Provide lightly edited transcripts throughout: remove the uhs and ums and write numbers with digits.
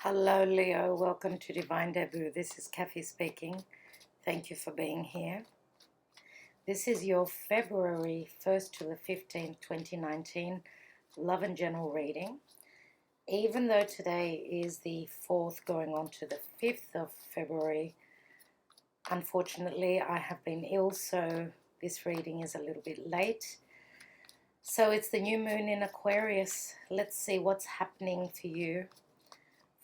Hello Leo, welcome to Divine Debut. This is Kathy speaking. Thank you for being here. This is your February 1st to the 15th, 2019 Love and General reading. Even though today is the 4th going on to the 5th of February, unfortunately I have been ill, so this reading is a little bit late. So it's the new moon in Aquarius. Let's see what's happening for you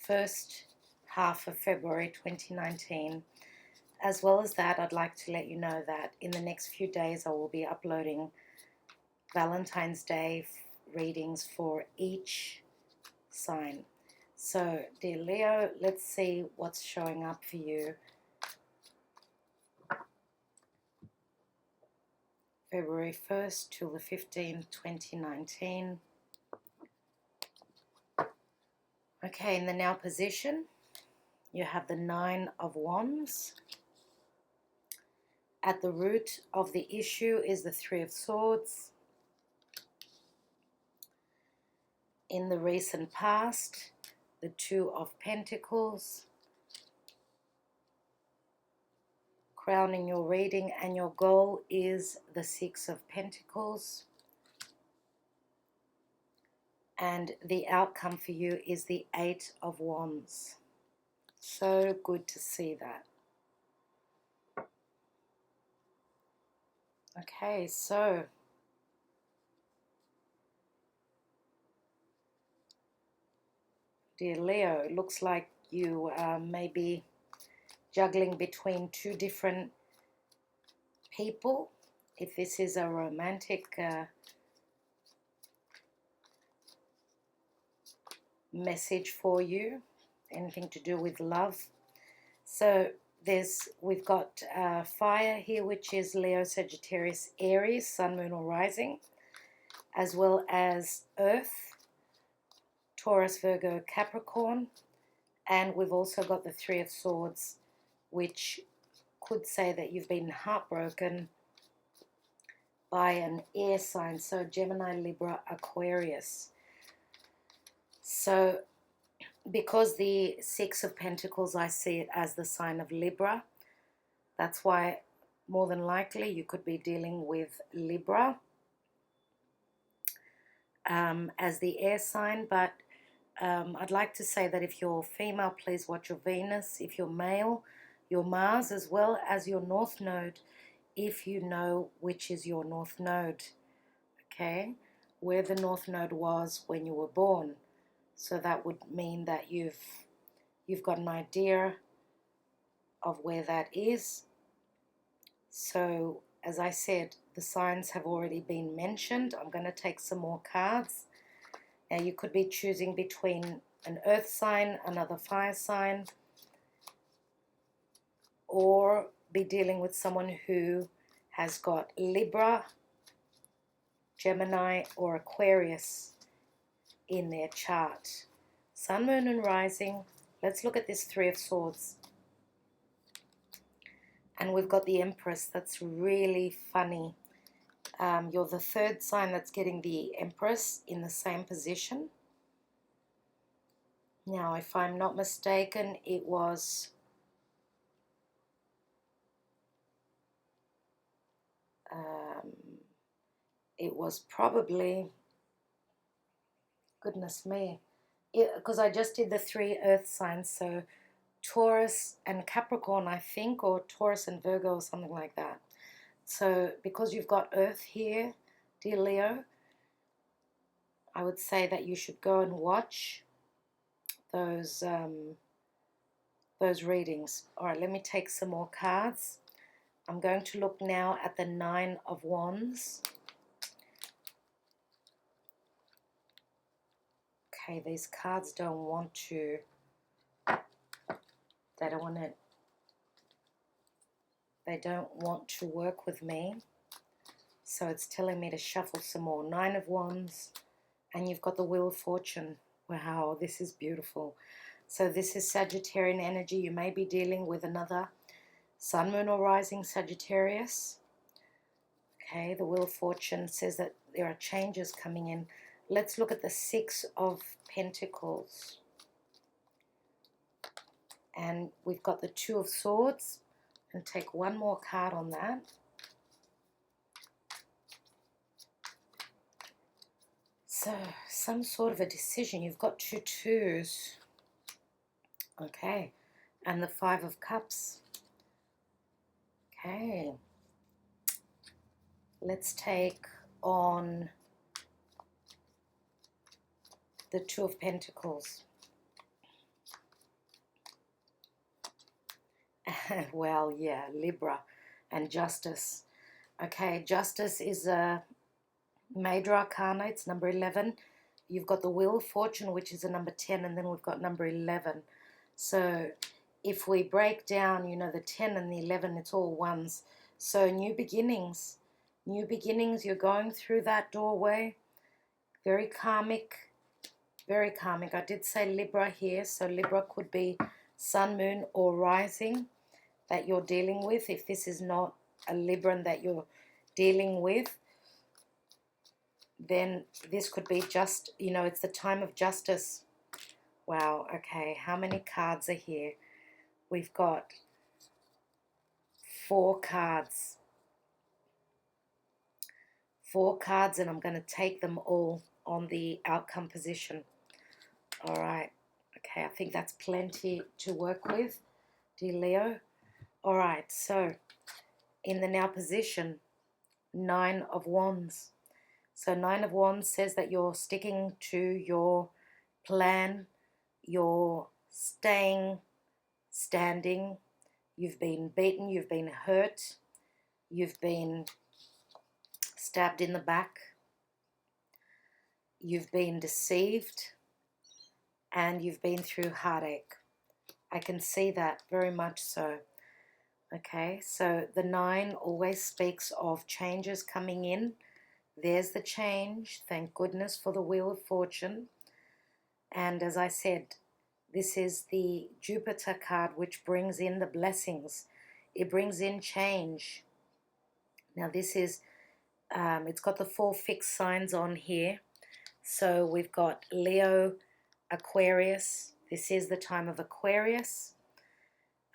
first half of February 2019. As well as that, I'd like to let you know that in the next few days I will be uploading Valentine's Day readings for each sign. So dear Leo, let's see what's showing up for you February 1st till the 15th, 2019. Okay, in the now position, you have the 9 of Wands. At the root of the issue is the 3 of Swords. In the recent past, the 2 of Pentacles. Crowning your reading and your goal is the 6 of Pentacles. And the outcome for you is the 8 of Wands. So good to see that. Okay, so dear Leo, it looks like you may be juggling between two different people. If this is a romantic message for you, anything to do with love. So we've got fire here, which is Leo, Sagittarius, Aries, Sun, Moon or Rising, as well as Earth, Taurus, Virgo, Capricorn, and we've also got the 3 of Swords, which could say that you've been heartbroken by an air sign, so Gemini, Libra, Aquarius. So because the 6 of Pentacles, I see it as the sign of Libra. That's why more than likely you could be dealing with Libra as the air sign. But I'd like to say that if you're female, please watch your Venus. If you're male, your Mars, as well as your North Node, if you know which is your North Node, okay, where the North Node was when you were born. So that would mean that you've got an idea of where that is. So as I said, the signs have already been mentioned. I'm going to take some more cards. Now you could be choosing between an earth sign, another fire sign, or be dealing with someone who has got Libra, Gemini or Aquarius in their chart. Sun, Moon and Rising. Let's look at this 3 of Swords. And we've got the Empress. That's really funny. You're the 3rd sign that's getting the Empress in the same position. Now, if I'm not mistaken, it was probably, goodness me, because I just did the 3 earth signs, so Taurus and Capricorn, I think, or Taurus and Virgo or something like that. So because you've got earth here, dear Leo, I would say that you should go and watch those readings. All right, let me take some more cards. I'm going to look now at the 9 of Wands. Okay, these cards don't want to, they don't want to work with me. So it's telling me to shuffle some more. 9 of Wands, and you've got the Wheel of Fortune. Wow, this is beautiful. So this is Sagittarian energy. You may be dealing with another Sun, Moon or Rising Sagittarius. Okay, the Wheel of Fortune says that there are changes coming in. Let's look at the 6 of Pentacles. And we've got the Two of Swords. And take one more card on that. So, some sort of a decision. You've got two twos. Okay. And the Five of Cups. Okay. Let's take on the Two of Pentacles. Well, yeah, Libra and Justice. Okay, Justice is a major arcana. It's number 11. You've got the Wheel of Fortune, which is a number 10, and then we've got number 11. So if we break down, you know, the 10 and the 11, it's all ones. So new beginnings, you're going through that doorway. Very karmic, very karmic. I did say Libra here, so Libra could be sun, moon, or rising that you're dealing with. If this is not a Libran that you're dealing with, then this could be just, you know, it's the time of justice. Wow, okay, how many cards are here? We've got 4 cards. 4 cards, and I'm going to take them all on the outcome position. All right, okay, I think that's plenty to work with, dear Leo. All right, so in the now position, 9 of Wands. So 9 of Wands says that you're sticking to your plan, you're staying standing, you've been beaten, you've been hurt, you've been stabbed in the back, you've been deceived, and you've been through heartache. I can see that very much so. Okay, so the 9 always speaks of changes coming in. There's the change. Thank goodness for the Wheel of Fortune. And as I said, this is the Jupiter card, which brings in the blessings. It brings in change. Now this is, it's got the 4 fixed signs on here. So we've got Leo, Aquarius. This is the time of Aquarius.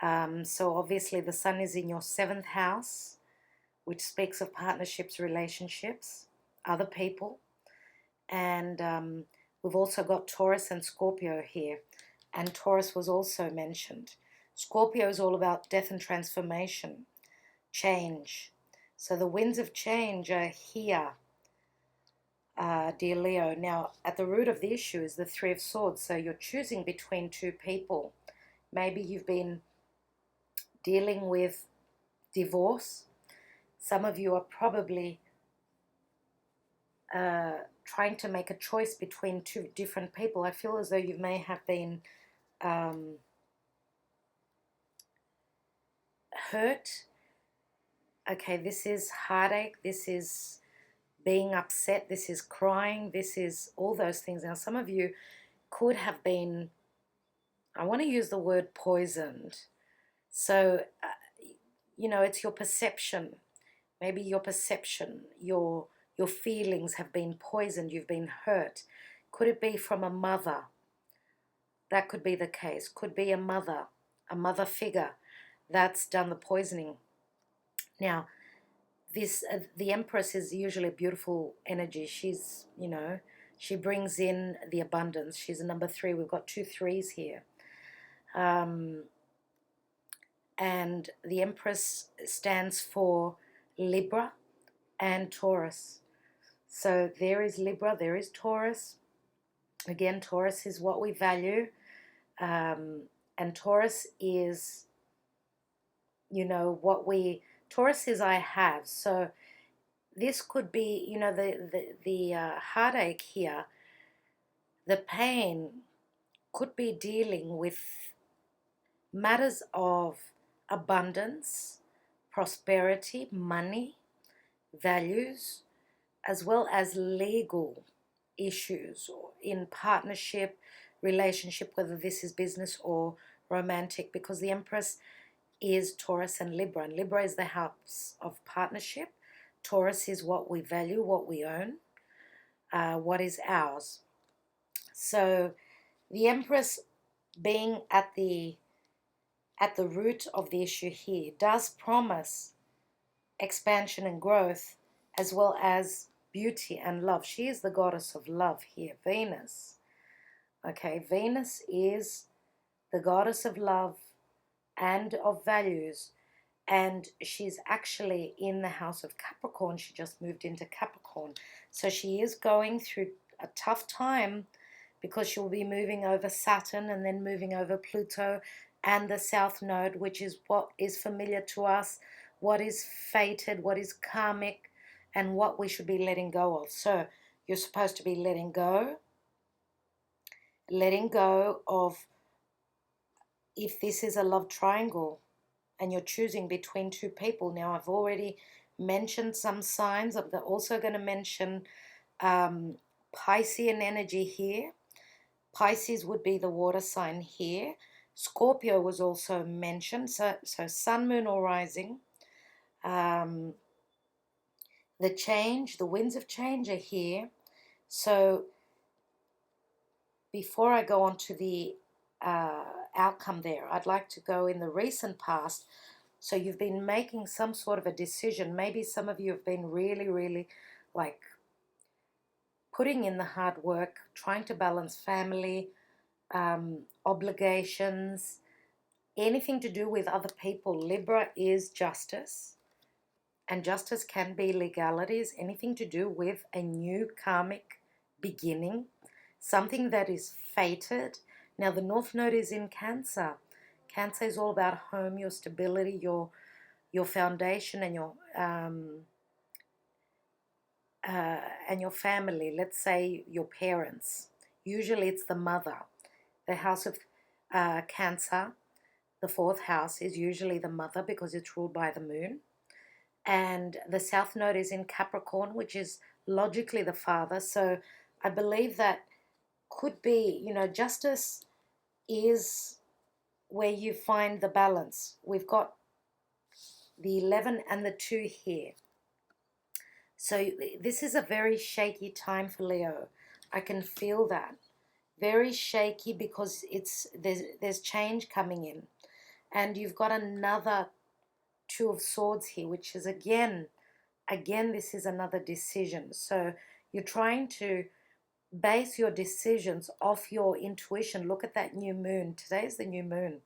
So obviously the sun is in your 7th house, which speaks of partnerships, relationships, other people. And we've also got Taurus and Scorpio here. And Taurus was also mentioned. Scorpio is all about death and transformation, change. So the winds of change are here, dear Leo. Now, at the root of the issue is the 3 of Swords. So you're choosing between 2 people. Maybe you've been dealing with divorce. Some of you are probably trying to make a choice between 2 different people. I feel as though you may have been hurt. Okay, this is heartache. This is being upset. This is crying. This is all those things. Now, some of you could have been, I want to use the word poisoned. So, you know, it's your perception. Maybe your perception, your feelings have been poisoned. You've been hurt. Could it be from a mother? That could be the case. Could be a mother figure that's done the poisoning. Now, this the Empress is usually a beautiful energy. She's, you know, she brings in the abundance. She's a number 3. We've got 2 3s here. And the Empress stands for Libra and Taurus. So there is Libra, there is Taurus. Again, Taurus is what we value. And Taurus is, you know, Taurus is I have. So this could be, you know, the heartache here, the pain could be dealing with matters of abundance, prosperity, money, values, as well as legal issues in partnership, relationship, whether this is business or romantic, because the Empress is Taurus and Libra. And Libra is the house of partnership. Taurus is what we value, what we own, what is ours. So the Empress being at the at the root of the issue here does promise expansion and growth, as well as beauty and love. She is the goddess of love here, Venus. Okay, Venus is the goddess of love and of values, and she's actually in the house of Capricorn. She just moved into Capricorn. So she is going through a tough time because she'll be moving over Saturn and then moving over Pluto and the South Node, which is what is familiar to us, what is fated, what is karmic, and what we should be letting go of. So you're supposed to be letting go of, if this is a love triangle and you're choosing between two people. Now, I've already mentioned some signs. I'm also going to mention Piscean energy here. Pisces would be the water sign here. Scorpio was also mentioned. So sun, moon, or rising. The winds of change are here. So before I go on to the outcome there, I'd like to go in the recent past. So you've been making some sort of a decision. Maybe some of you have been really, really like putting in the hard work, trying to balance family, obligations, anything to do with other people. Libra is justice, and justice can be legalities, anything to do with a new karmic beginning, something that is fated. Now, the North Node is in Cancer. Cancer is all about home, your stability, your foundation, and your family. Let's say your parents. Usually, it's the mother. The house of Cancer, the fourth house, is usually the mother because it's ruled by the moon. And the South Node is in Capricorn, which is logically the father. So I believe that could be, justice is where you find the balance. We've got the 11 and the 2 here. So this is a very shaky time for Leo. I can feel that. Very shaky because there's change coming in. And you've got another 2 of Swords here, which is again, this is another decision. So you're trying to base your decisions off your intuition. Look at that new moon. Today is the new moon.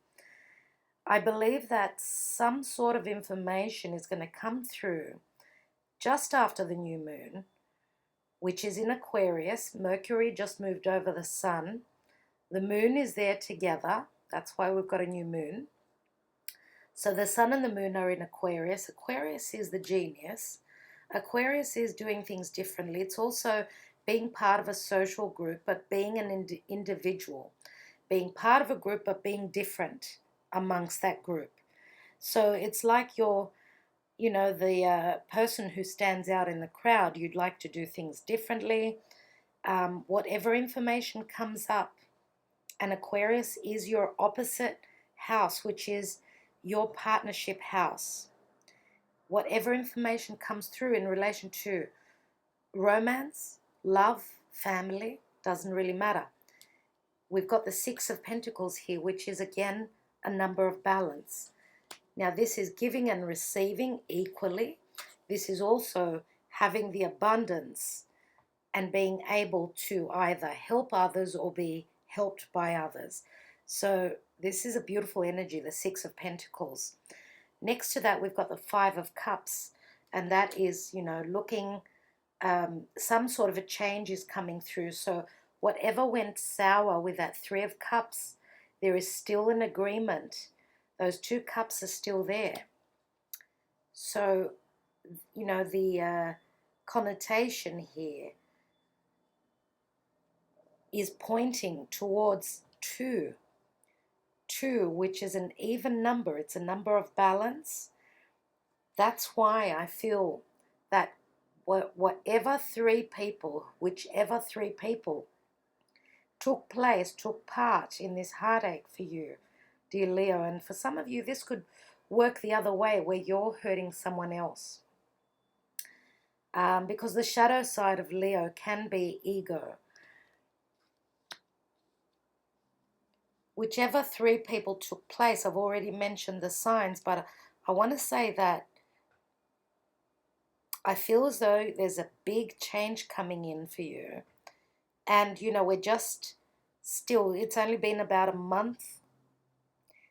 I believe that some sort of information is going to come through just after the new moon, which is in Aquarius. Mercury just moved over the sun. The moon is there together. That's why we've got a new moon. So the sun and the moon are in Aquarius. Aquarius is the genius. Aquarius is doing things differently. It's also being part of a social group, but being an individual. Being part of a group, but being different amongst that group. So it's like you're, the person who stands out in the crowd. You'd like to do things differently. Whatever information comes up, and Aquarius is your opposite house, which is your partnership house. Whatever information comes through in relation to romance, love, family, doesn't really matter. We've got the 6 of Pentacles here, which is again a number of balance. Now this is giving and receiving equally. This is also having the abundance and being able to either help others or be helped by others. So this is a beautiful energy, the 6 of Pentacles. Next to that, we've got the 5 of Cups, and that is, looking, some sort of a change is coming through. So whatever went sour with that 3 of Cups, there is still an agreement. Those 2 cups are still there. So, the connotation here is pointing towards 2. 2, which is an even number. It's a number of balance. That's why I feel that whichever three people took part in this heartache for you, dear Leo, and for some of you this could work the other way, where you're hurting someone else. Because the shadow side of Leo can be ego. whichever three people took place, I've already mentioned the signs, but I want to say that I feel as though there's a big change coming in for you. And, we're just still, it's only been about a month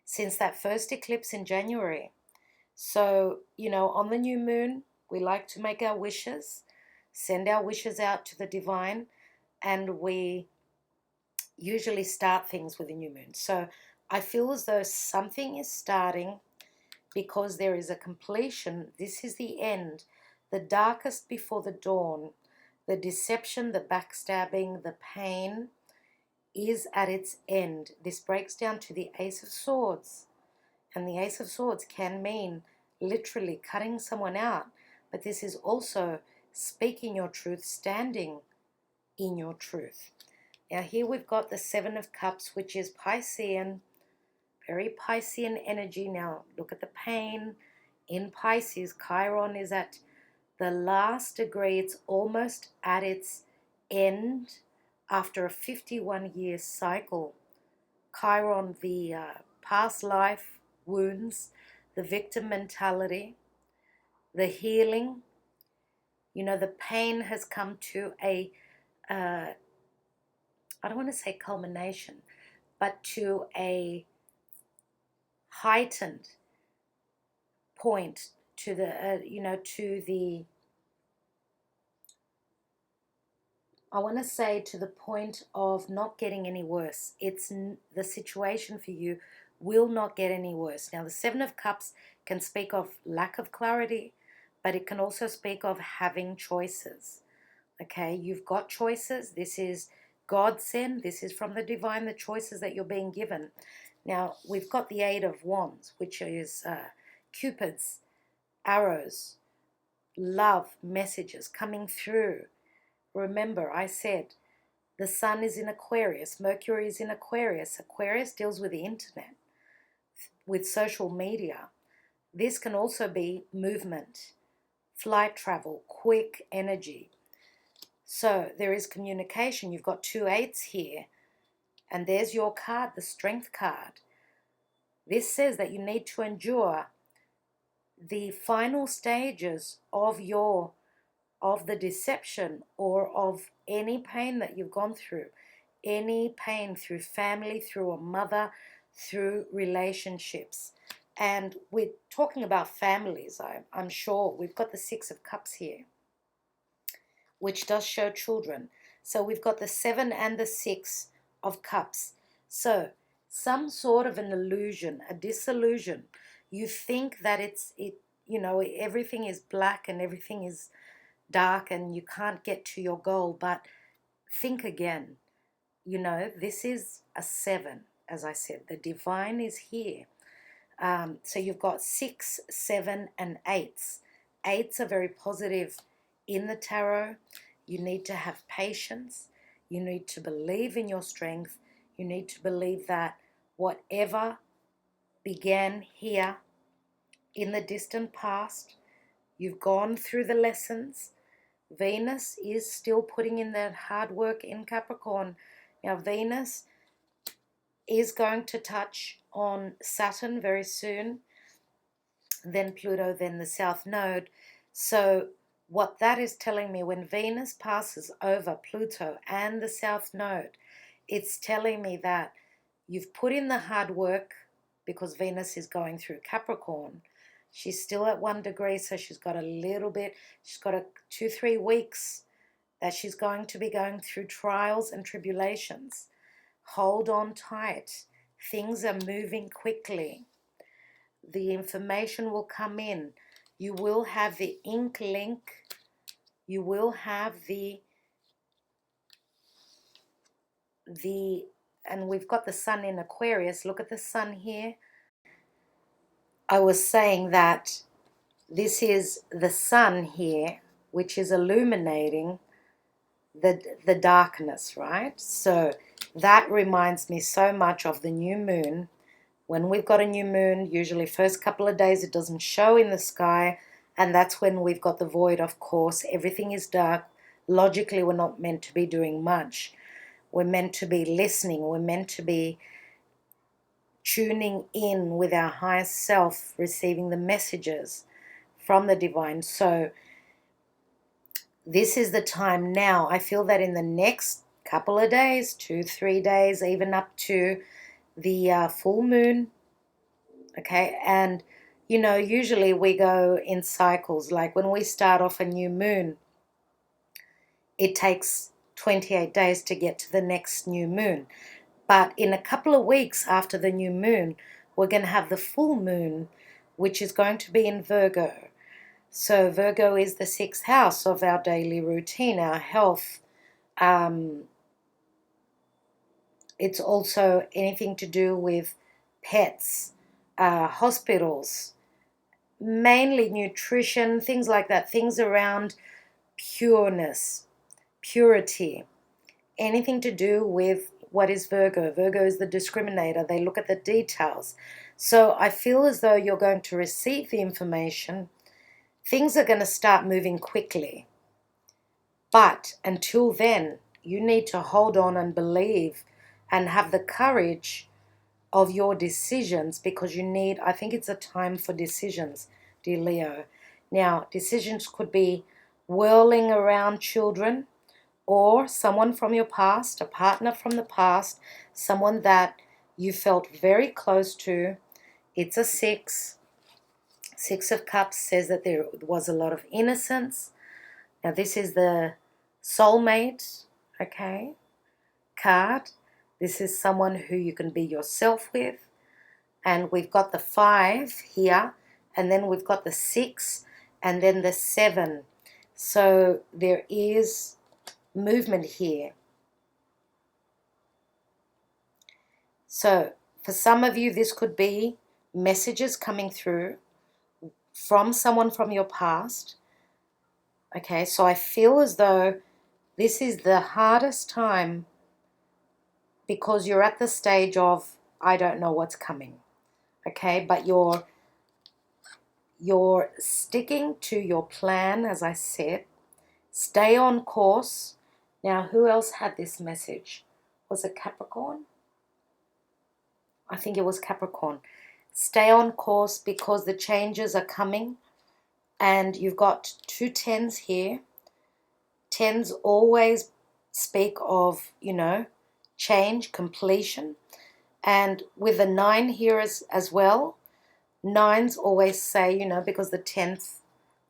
since that first eclipse in January. So, on the new moon, we like to make our wishes, send our wishes out to the divine, and we usually start things with a new moon. So I feel as though something is starting because there is a completion. This is the end, the darkest before the dawn. The deception, the backstabbing, the pain is at its end. This breaks down to the Ace of Swords. And the Ace of Swords can mean literally cutting someone out, but this is also speaking your truth, standing in your truth. Now here we've got the Seven of Cups, which is Piscean, very Piscean energy. Now look at the pain. In Pisces, Chiron is at the last degree. It's almost at its end after a 51-year cycle. Chiron, the past life wounds, the victim mentality, the healing. The pain has come to a, I don't want to say culmination, but to a heightened point, to the, I want to say to the point of not getting any worse. The situation for you will not get any worse. Now, the Seven of Cups can speak of lack of clarity, but it can also speak of having choices. Okay, you've got choices. This is God sent. This is from the divine, the choices that you're being given. Now, we've got the Eight of Wands, which is Cupid's arrows, love messages coming through. Remember, I said the sun is in Aquarius, Mercury is in Aquarius. Aquarius deals with the internet, with social media. This can also be movement, flight travel, quick energy. So there is communication. You've got two eights here, and there's your card, the Strength card. This says that you need to endure the final stages of the deception or of any pain that you've gone through, any pain through family, through a mother, through relationships. And we're talking about families, I'm sure. We've got the Six of Cups here, which does show children. So we've got the Seven and the Six of Cups. So some sort of an illusion, a disillusion. You think that everything is black and everything is dark and you can't get to your goal, but think again. This is a seven, as I said. The divine is here. So you've got 6, 7, and 8s. 8s are very positive in the tarot. You need to have patience. You need to believe in your strength. You need to believe that whatever began here in the distant past, you've gone through the lessons. Venus is still putting in that hard work in Capricorn. Now, Venus is going to touch on Saturn very soon, then Pluto, then the South Node. So what that is telling me, when Venus passes over Pluto and the South Node, it's telling me that you've put in the hard work because Venus is going through Capricorn. She's still at 1 degree, so she's got a little bit, she's got 2-3 weeks that she's going to be going through trials and tribulations. Hold on tight. Things are moving quickly. The information will come in. You will have the ink link. You will have and we've got the sun in Aquarius. Look at the sun here. I was saying that this is the sun here, which is illuminating the darkness, right? So that reminds me so much of the new moon. When we've got a new moon, usually first couple of days it doesn't show in the sky, and that's when we've got the void, of course. Everything is dark. Logically, we're not meant to be doing much. We're meant to be listening. We're meant to be tuning in with our higher self, receiving the messages from the divine. So this is the time now. I feel that in the next couple of days, 2-3 days, even up to the full moon, okay, and you know, usually we go in cycles. Like when we start off a new moon, it takes 28 days to get to the next new moon. But in a couple of weeks after the new moon, we're going to have the full moon, which is going to be in Virgo. So Virgo is the 6th house of our daily routine, our health. It's also anything to do with pets, hospitals, mainly nutrition, things like that, things around pureness, purity, anything to do with what is Virgo. Virgo is the discriminator. They look at the details. So I feel as though you're going to receive the information. Things are going to start moving quickly. But until then, you need to hold on and believe and have the courage of your decisions, because you need, I think it's a time for decisions, dear Leo. Now, decisions could be whirling around children, or someone from your past, a partner from the past, someone that you felt very close to. It's a 6. 6 of Cups says that there was a lot of innocence. Now this is the soulmate, okay, card. This is someone who you can be yourself with. And we've got the 5 here, and then we've got the 6, and then the 7. So there is movement here. So for some of you, this could be messages coming through from someone from your past. Okay, so I feel as though this is the hardest time, because you're at the stage of, I don't know what's coming. Okay, but you're sticking to your plan, as I said. Stay on course. Now, who else had this message? Was it Capricorn? I think it was Capricorn. Stay on course, because the changes are coming. And you've got 2 10s here. 10s always speak of, you know, change, completion. And with the 9 here as well, 9s always say, you know, because the 10th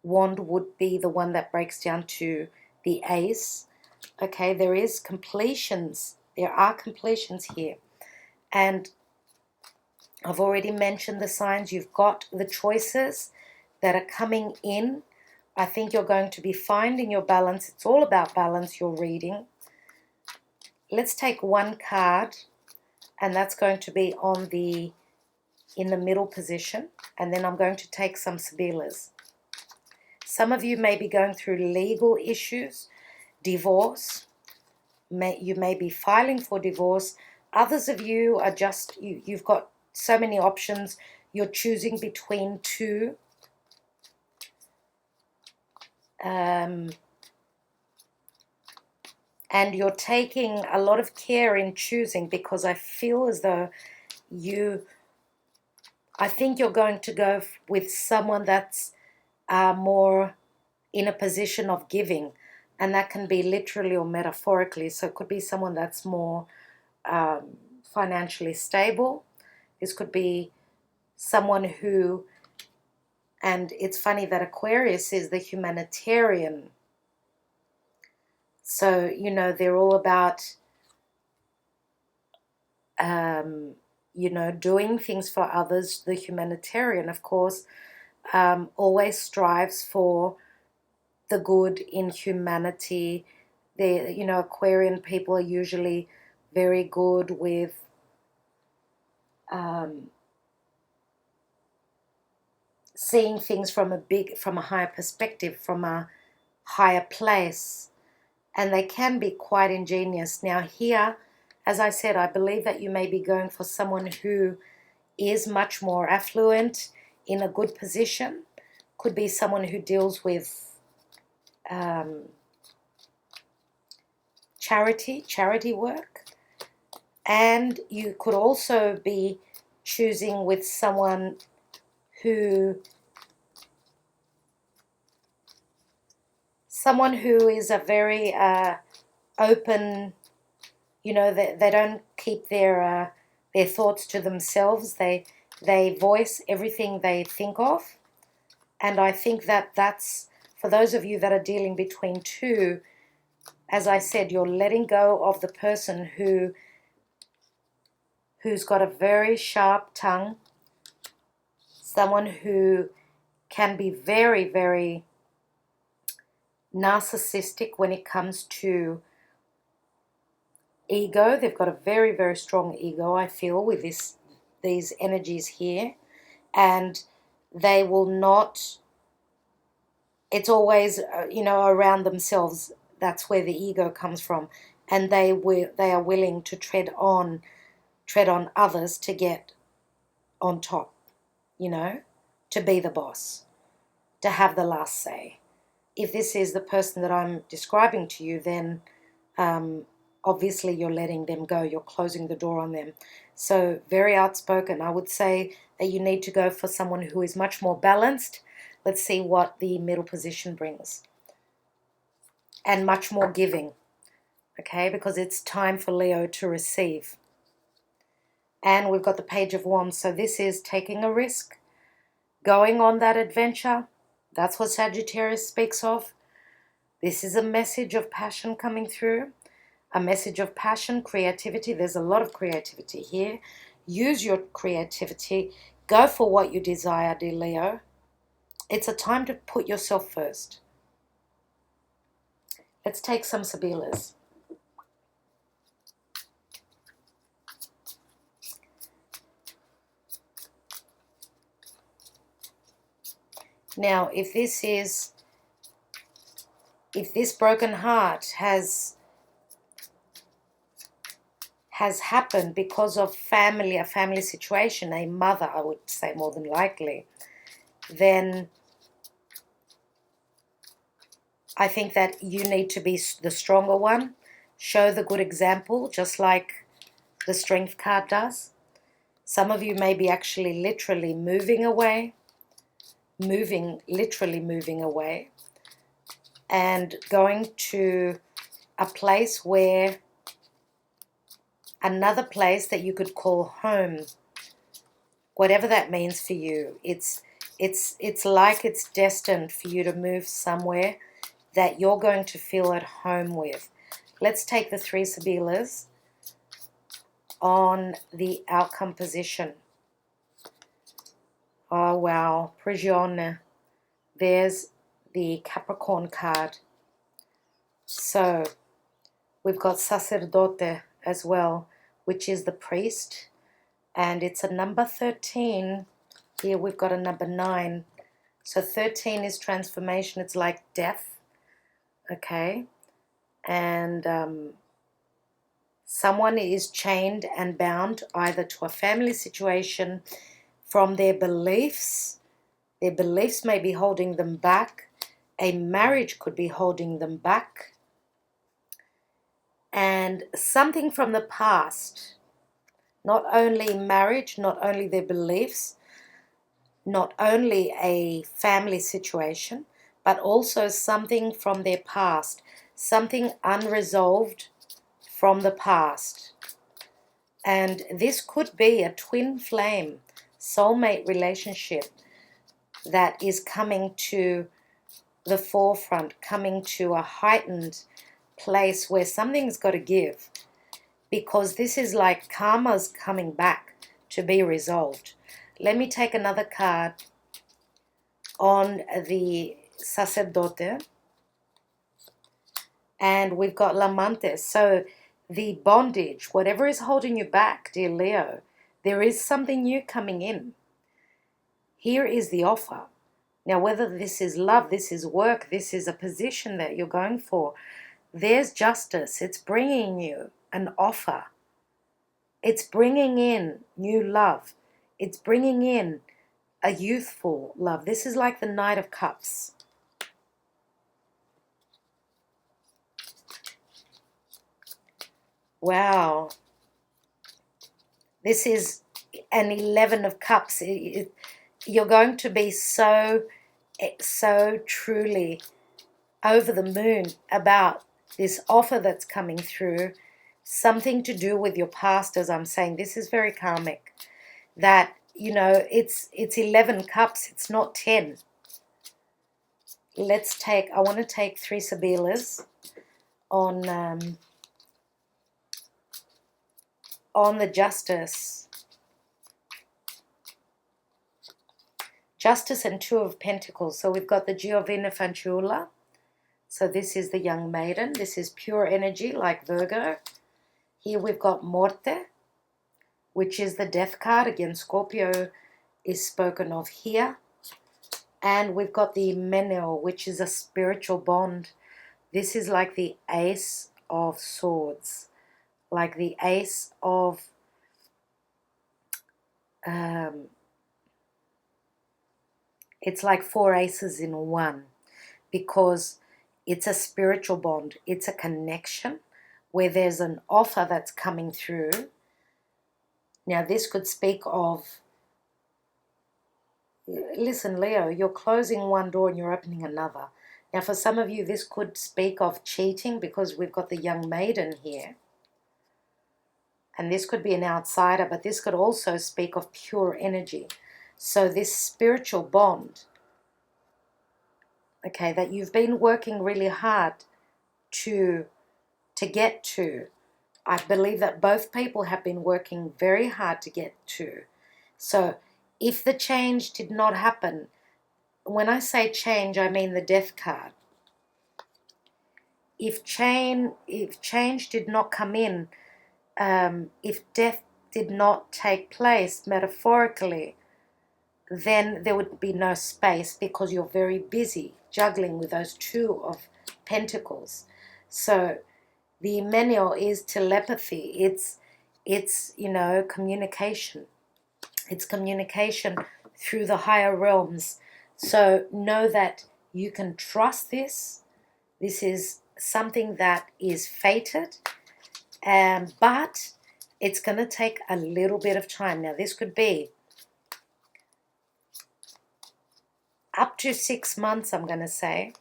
wand would be the one that breaks down to the ace. Okay, there is completions. There are completions here. And I've already mentioned the signs. You've got the choices that are coming in. I think you're going to be finding your balance. It's all about balance, your reading. Let's take one card, and that's going to be in the middle position. And then I'm going to take some Sibilas. Some of you may be going through legal issues, divorce. You may be filing for divorce. Others of you are just, you've got so many options. You're choosing between 2. And you're taking a lot of care in choosing, because I feel as though I think you're going to go with someone that's more in a position of giving, and that can be literally or metaphorically. So it could be someone that's more financially stable. This could be someone who, and it's funny that Aquarius is the humanitarian. So, you know, they're all about, you know, doing things for others. The humanitarian, of course, always strives for the good in humanity. You know, Aquarian people are usually very good with seeing things from a higher perspective, from a higher place, and they can be quite ingenious. Now here, as I said, I believe that you may be going for someone who is much more affluent, in a good position. Could be someone who deals with charity work. And you could also be choosing with someone who is a very open, you know, they don't keep their thoughts to themselves. They voice everything they think of. And I think that that's, for those of you that are dealing between two, as I said, you're letting go of the person who's got a very sharp tongue, someone who can be very, very narcissistic when it comes to ego. They've got a very, very strong ego, I feel, with these energies here. And they will not, it's always, you know, around themselves. That's where the ego comes from. And they are willing to tread on others to get on top, you know, to be the boss, to have the last say. If this is the person that I'm describing to you, then obviously you're letting them go. You're closing the door on them. So very outspoken. I would say that you need to go for someone who is much more balanced. Let's see what the middle position brings. And much more giving. Okay, because it's time for Leo to receive. And we've got the Page of Wands. So this is taking a risk, going on that adventure. That's what Sagittarius speaks of. This is a message of passion coming through. A message of passion, creativity. There's a lot of creativity here. Use your creativity. Go for what you desire, dear Leo. It's a time to put yourself first. Let's take some Sibilas. Now, if this broken heart has happened because of a family situation, a mother, I would say more than likely, then I think that you need to be the stronger one. Show the good example, just like the Strength card does. Some of you may be actually literally moving away, literally moving away, and going to a place where, another place that you could call home, whatever that means for you. It's like it's destined for you to move somewhere that you're going to feel at home with. Let's take the 3 Sibilas on the outcome position. Oh, wow. Prigione. There's the Capricorn card. So we've got Sacerdote as well, which is the priest. And it's a number 13. Here we've got a number 9. So 13 is transformation. It's like death. Okay. And someone is chained and bound either to a family situation from their beliefs. Their beliefs may be holding them back. A marriage could be holding them back. And something from the past. Not only marriage, not only their beliefs, not only a family situation, but also something from their past. Something unresolved from the past. And this could be a twin flame soulmate relationship that is coming to the forefront, coming to a heightened place where something's got to give, because this is like karma's coming back to be resolved. Let me take another card on the Sacerdote, and we've got L'Amante. So the bondage, whatever is holding you back, dear Leo, there is something new coming in. Here is the offer. Now, whether this is love, this is work, this is a position that you're going for, there's justice. It's bringing you an offer. It's bringing in new love. It's bringing in a youthful love. This is like the Knight of Cups. Wow. This is and 11 of Cups. You're going to be so truly over the moon about this offer that's coming through, something to do with your past. As I'm saying, this is very karmic, that, you know, it's 11 cups, it's not 10. I want to take 3 Sibilas on the Justice and 2 of Pentacles. So we've got the Giovina Fanciulla. So this is the young maiden. This is pure energy, like Virgo. Here we've got Morte, which is the death card. Again, Scorpio is spoken of here. And we've got the VIMEO, which is a spiritual bond. This is like the Ace of Swords, like the Ace of it's like 4 aces in one, because it's a spiritual bond. It's a connection where there's an offer that's coming through. Now, this could speak of, listen, Leo, you're closing one door and you're opening another. Now, for some of you, this could speak of cheating, because we've got the young maiden here. And this could be an outsider, but this could also speak of pure energy. So this spiritual bond, okay, that you've been working really hard to get to. I believe that both people have been working very hard to get to. So if the change did not happen, when I say change, I mean the death card. If change did not come in, if death did not take place metaphorically, then there would be no space, because you're very busy juggling with those 2 of Pentacles. So the VIMEO is telepathy. It's you know, communication. It's communication through the higher realms. So know that you can trust this. This is something that is fated, but it's going to take a little bit of time. Now, this could be up to 6 months, I'm going to say.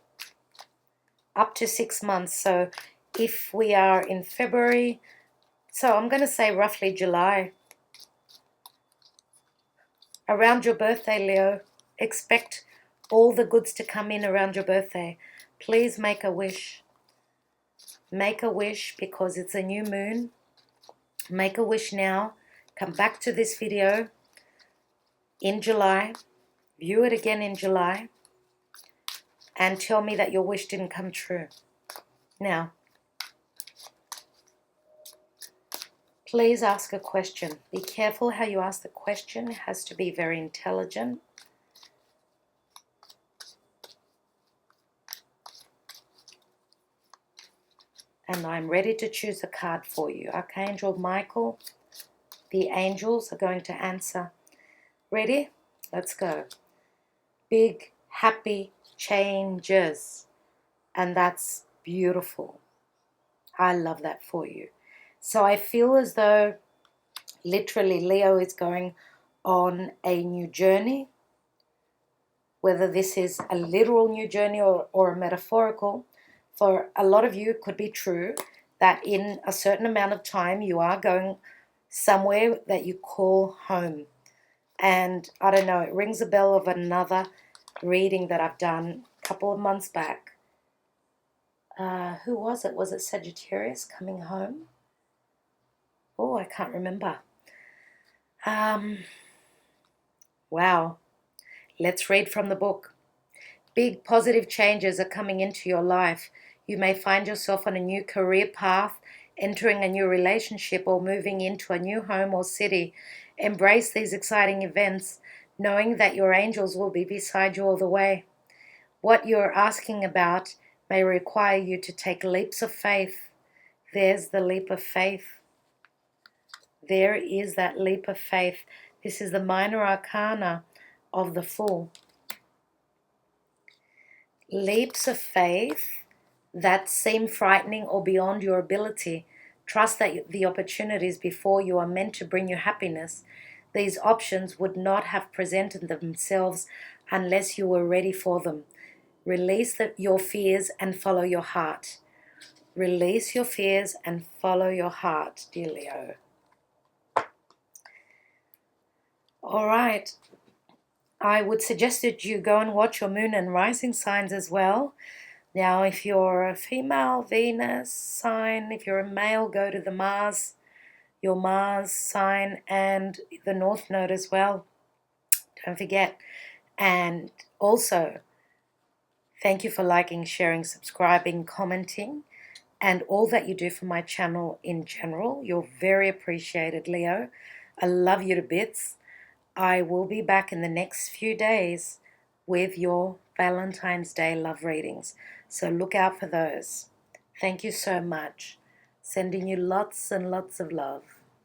Up to 6 months. So if we are in February, so I'm going to say roughly July. Around your birthday, Leo, expect all the goods to come in around your birthday. Please make a wish. Make a wish, because it's a new moon. Make a wish now. Come back to this video in July. View it again in July. And tell me that your wish didn't come true. Now, please ask a question. Be careful how you ask the question. It has to be very intelligent. And I'm ready to choose a card for you. Archangel Michael, the angels are going to answer. Ready? Let's go. Big, happy changes. And that's beautiful. I love that for you. So I feel as though literally Leo is going on a new journey. Whether this is a literal new journey or a metaphorical, for a lot of you it could be true that in a certain amount of time you are going somewhere that you call home. And I don't know, it rings a bell of another reading that I've done a couple of months back. Who was it? Was it Sagittarius coming home? Oh, I can't remember. Wow. Let's read from the book. Big positive changes are coming into your life. You may find yourself on a new career path, entering a new relationship, or moving into a new home or city. Embrace these exciting events, knowing that your angels will be beside you all the way. What you're asking about may require you to take leaps of faith. There's the leap of faith. There is that leap of faith. This is the minor arcana of the Fool. Leaps of faith that seem frightening or beyond your ability. Trust that the opportunities before you are meant to bring you happiness. These options would not have presented themselves unless you were ready for them. Release your fears and follow your heart. Release your fears and follow your heart, dear Leo. All right. I would suggest that you go and watch your moon and rising signs as well. Now, if you're a female, Venus sign. If you're a male, go to the Mars, your Mars sign, and the North Node as well. Don't forget. And also, thank you for liking, sharing, subscribing, commenting, and all that you do for my channel in general. You're very appreciated, Leo. I love you to bits. I will be back in the next few days with your Valentine's Day love readings. So look out for those. Thank you so much. Sending you lots and lots of love.